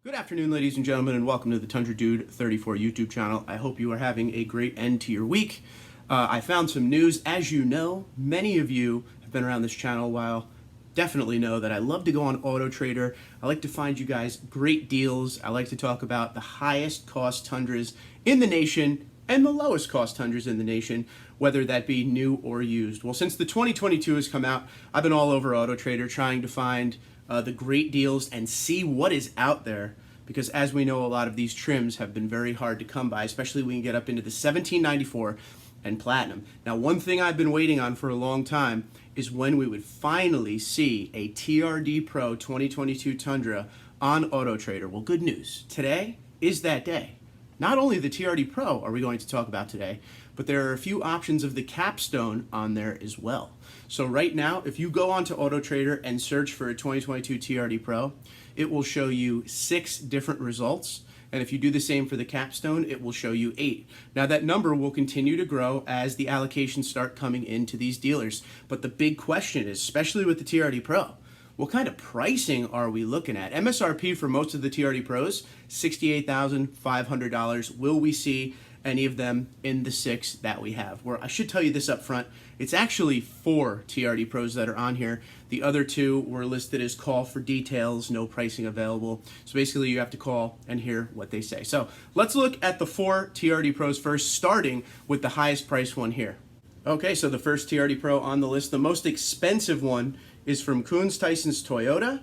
Good afternoon, ladies and gentlemen, and welcome to the Tundra Dude 34 YouTube channel. I hope you are having a great end to your week. I found some news. As you know, many of you have been around this channel a while, definitely know that I love to go on AutoTrader. I like to find you guys great deals. I like to talk about the highest cost Tundras in the nation and the lowest cost Tundras in the nation, whether that be new or used. Well, since the 2022 has come out, I've been all over AutoTrader trying to find the great deals and see what is out there, because as we know, a lot of these trims have been very hard to come by, especially when you get up into the 1794 and Platinum. Now, one thing I've been waiting on for a long time is when we would finally see a TRD Pro 2022 Tundra on AutoTrader. Well, good news. Today is that day. Not only the TRD Pro are we going to talk about today, but there are a few options of the Capstone on there as well. So right now, if you go onto AutoTrader and search for a 2022 TRD Pro, it will show you 6 different results. And if you do the same for the Capstone, it will show you 8. Now that number will continue to grow as the allocations start coming into these dealers. But the big question is, especially with the TRD Pro, what kind of pricing are we looking at? MSRP for most of the TRD Pros, $68,500. Will we see any of them in the 6 that we have? Where I should tell you this up front, it's actually 4 TRD Pros that are on here. The other 2 were listed as call for details, no pricing available. So basically you have to call and hear what they say. So let's look at the 4 TRD Pros first, starting with the highest price one here. Okay, so the first TRD Pro on the list, the most expensive one is from Coons Toyota,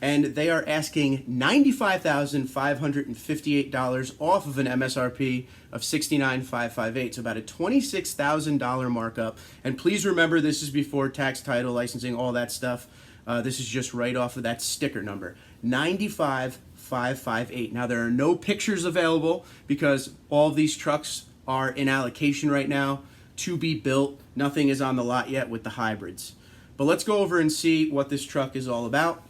and they are asking $95,558 off of an MSRP of $69,558, so about a $26,000 markup. And please remember, this is before tax, title, licensing, all that stuff. This is just right off of that sticker number, $95,558. Now, there are no pictures available because all of these trucks are in allocation right now to be built. Nothing is on the lot yet with the hybrids. But let's go over and see what this truck is all about.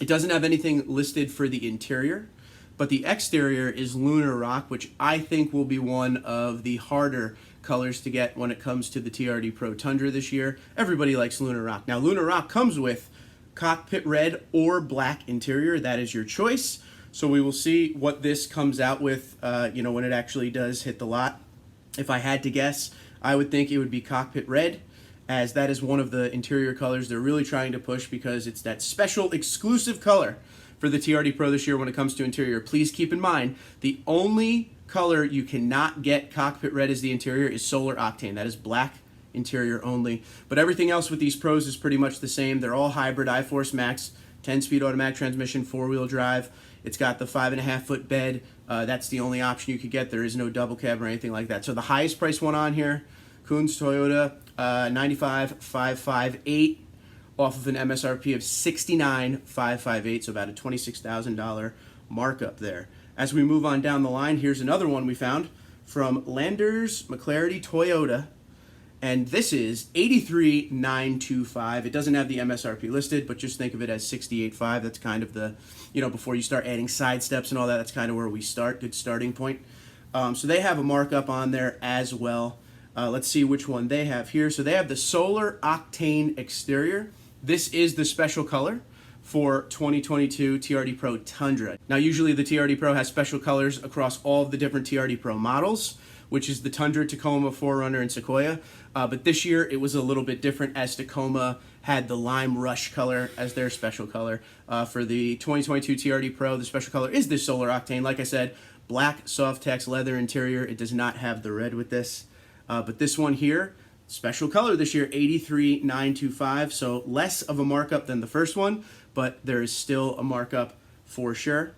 It doesn't have anything listed for the interior, but the exterior is Lunar Rock, which I think will be one of the harder colors to get when it comes to the TRD Pro Tundra this year. Everybody likes Lunar Rock. Now, Lunar Rock comes with cockpit red or black interior. That is your choice. So we will see what this comes out with, when it actually does hit the lot. If I had to guess, I would think it would be cockpit red, as that is one of the interior colors they're really trying to push because it's that special exclusive color for the TRD Pro this year when it comes to interior. Please keep in mind, the only color you cannot get cockpit red as the interior is Solar Octane. That is black interior only. But everything else with these Pros is pretty much the same. They're all hybrid iForce Max, 10-speed automatic transmission, 4-wheel drive. It's got the 5.5-foot bed. That's the only option you could get. There is no double cab or anything like that. So the highest price one on here, Coons Toyota, $95,558 off of an MSRP of $69,558, so about a $26,000 markup there. As we move on down the line, here's another one we found from Landers McClarty Toyota, and this is $83,925. It doesn't have the MSRP listed, but just think of it as $68,500. That's kind of the, before you start adding side steps and all that, that's kind of where we start, good starting point. So they have a markup on there as well. Let's see which one they have here. So they have the Solar Octane exterior. This is the special color for 2022 TRD Pro Tundra. Now, usually the TRD Pro has special colors across all of the different TRD Pro models, which is the Tundra, Tacoma, 4Runner, and Sequoia. But this year it was a little bit different, as Tacoma had the Lime Rush color as their special color. For the 2022 TRD Pro, the special color is the Solar Octane. Like I said, black Softex leather interior. It does not have the red with this. But this one here, special color this year, $83,925. So less of a markup than the first one, but there is still a markup for sure.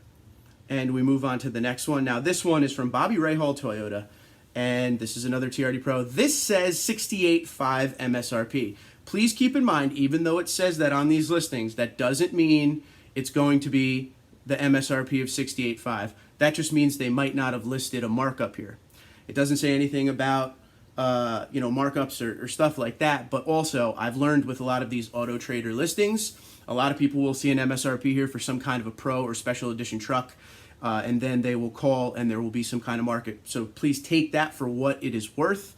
And we move on to the next one. Now, this one is from Bobby Rahal Toyota, and this is another TRD Pro. This says $68,500 MSRP. Please keep in mind, even though it says that on these listings, that doesn't mean it's going to be the MSRP of $68,500. That just means they might not have listed a markup here. It doesn't say anything about markups or stuff like that. But also, I've learned with a lot of these AutoTrader listings, a lot of people will see an MSRP here for some kind of a Pro or special edition truck, and then they will call and there will be some kind of market. So please take that for what it is worth.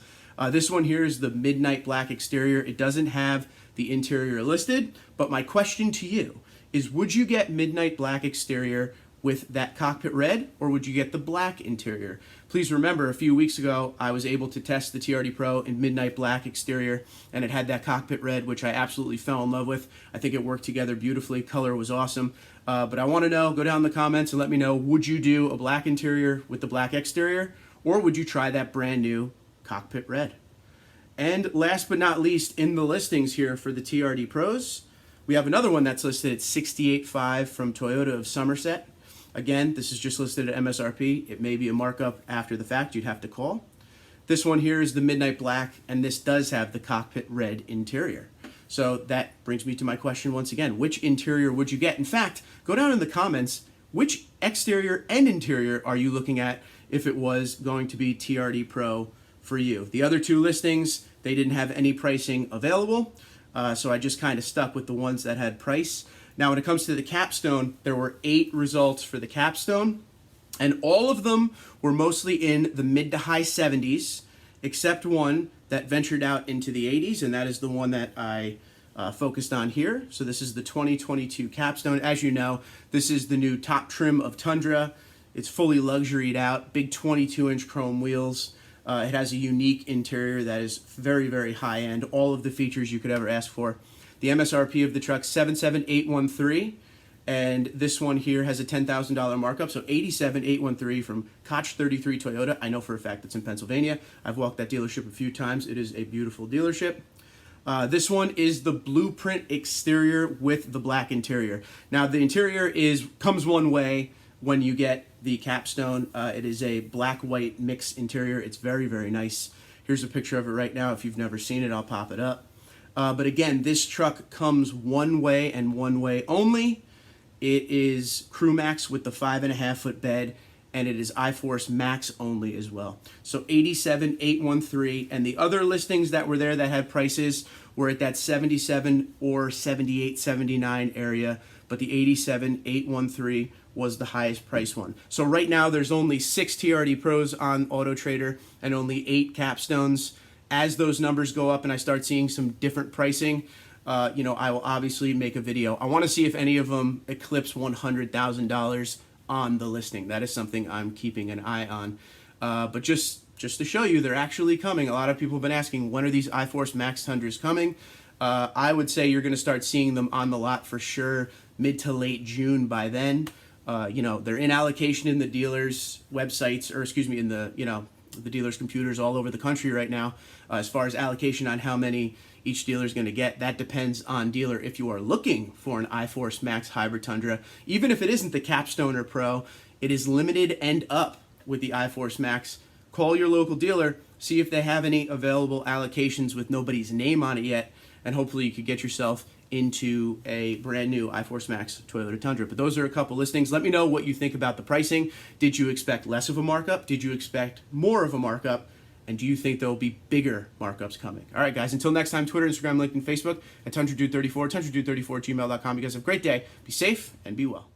This one here is the Midnight Black exterior. It doesn't have the interior listed, but my question to you is, would you get Midnight Black exterior with that cockpit red, or would you get the black interior? Please remember, a few weeks ago, I was able to test the TRD Pro in midnight black exterior, and it had that cockpit red, which I absolutely fell in love with. I think it worked together beautifully. Color was awesome. But I want to know, go down in the comments and let me know, would you do a black interior with the black exterior, or would you try that brand new cockpit red? And last but not least, in the listings here for the TRD Pros, we have another one that's listed at $68,500 from Toyota of Somerset. Again, this is just listed at MSRP. It may be a markup after the fact. You'd have to call. This one here is the midnight black, and this does have the cockpit red interior. So that brings me to my question once again. Which interior would you get? In fact, go down in the comments. Which exterior and interior are you looking at if it was going to be TRD Pro for you? The other two listings, they didn't have any pricing available. So I just kind of stuck with the ones that had price. Now, when it comes to the Capstone, there were 8 results for the Capstone, and all of them were mostly in the mid to high 70s, except one that ventured out into the 80s, and that is the one that I focused on here. So this is the 2022 Capstone. As you know, this is the new top trim of Tundra. It's fully luxuried out, big 22-inch chrome wheels. It has a unique interior that is very, very high-end, all of the features you could ever ask for. The MSRP of the truck, $77,813, and this one here has a $10,000 markup, so $87,813 from Koech 33 Toyota. I know for a fact it's in Pennsylvania. I've walked that dealership a few times. It is a beautiful dealership. This one is the blueprint exterior with the black interior. Now, the interior comes one way when you get the Capstone. It is a black-white mix interior. It's very, very nice. Here's a picture of it right now. If you've never seen it, I'll pop it up. But again, this truck comes one way and one way only. It is Crew Max with the 5.5-foot bed, and it is iForce Max only as well. So $87,813, and the other listings that were there that had prices were at that $77 or $78, $79 area, but the $87,813 was the highest price one. So right now there's only 6 TRD Pros on AutoTrader and only 8 Capstones. As those numbers go up and I start seeing some different pricing, I will obviously make a video. I want to see if any of them eclipse $100,000 on the listing. That is something I'm keeping an eye on. But just to show you, they're actually coming. A lot of people have been asking, when are these iForce Max Tundras coming? I would say you're going to start seeing them on the lot for sure mid to late June by then. They're in allocation in the dealers' websites, or excuse me, in the dealers' computers all over the country right now. As far as allocation on how many each dealer is going to get, that depends on dealer. If you are looking for an iForce Max Hybrid Tundra, even if it isn't the Capstone or Pro, it is limited and up with the iForce Max. Call your local dealer, see if they have any available allocations with nobody's name on it yet, and hopefully you could get yourself into a brand new iForce Max Toyota Tundra. But those are a couple listings. Let me know what you think about the pricing. Did you expect less of a markup? Did you expect more of a markup? And do you think there will be bigger markups coming? All right, guys, until next time, Twitter, Instagram, LinkedIn, Facebook, at TundraDude34, TundraDude34 @gmail.com. You guys have a great day. Be safe and be well.